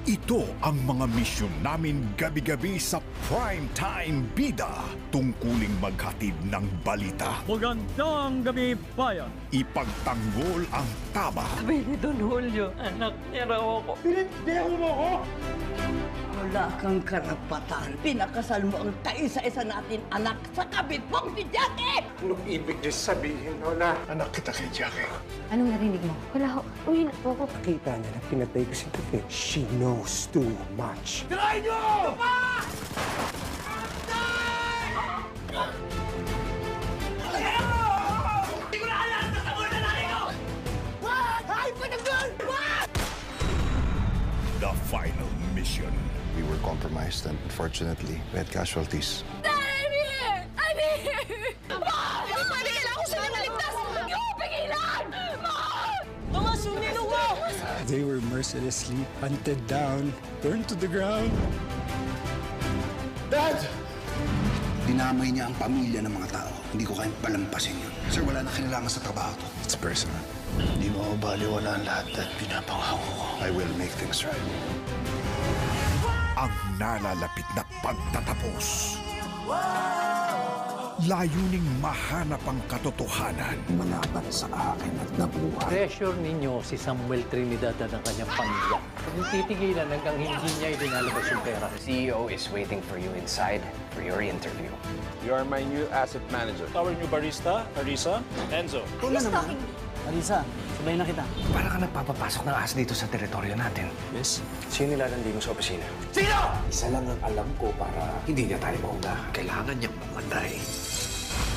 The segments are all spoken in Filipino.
Ito ang mga misyon namin gabi-gabi sa Primetime Bida, tungkuling maghatid ng balita, Magandang gabi, bayan! ipagtanggol ang tama, Sabi ni Don Julio, anak niya raw ako. Wala kang karapatan. Pinakasal mo ang kaisa-isa natin anak sa kabit mong si Jackie! Anong ibig niyo sabihin, Lola? Anak kita kay Jackie. Anong narinig mo? Wala ho. Uwi na po ako. Kita niya na pinatay ko si Tiffin. She knows too much. the final mission. We were compromised and unfortunately, we had casualties. I'm here! I'm here! Ma! Pigilan ako sila maligtas! Huwag niyo ako pigilan! Ma! Tomas, yung ninong mo! They were mercilessly hunted down, burned to the ground. Dinamay niya ang pamilya ng mga tao. Hindi ko kayang palampasin yun. Sir, wala na kailangan sa trabaho to. It's personal. Hindi mo ako baliwala ang lahat at pinapangako ko. I will make things right. Ang nalalapit na pagtatapos. Layuning mahanap ang katotohanan. Manaban sa akin at nabuhay. Pressure ninyo si Samuel Trinidad at ang kanyang pamilya. Kung titigilan hanggang hindi niya idinalabas yung pera. The CEO is waiting for you inside for your interview. You are my new asset manager. Our new barista, Arisa, Enzo. Who's talking? Alisa, sabay na kita. Para ka nagpapapasok ng ahas dito sa teritoryo natin. Yes? Sino nilalandi mo sa opisina? Isa lang ang alam ko para Hindi niya tayo mauna. kailangan niyang mamatay.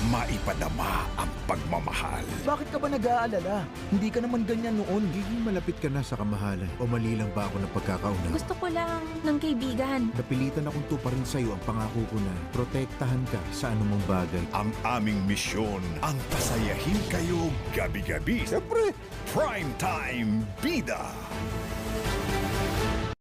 Maipadama ang pagmamahal. Bakit ka ba nag-aalala? Hindi ka naman ganyan noon. Giging malapit ka na sa kamahalan. O mali lang ba ako ng pagkakauna? Gusto ko lang ng kaibigan. Napilitan akong tuparin sa'yo ang pangako ko na protektahan ka sa anumang bagay. Ang aming misyon, ang pasayahin kayo gabi-gabi. Siyempre, Primetime Bida.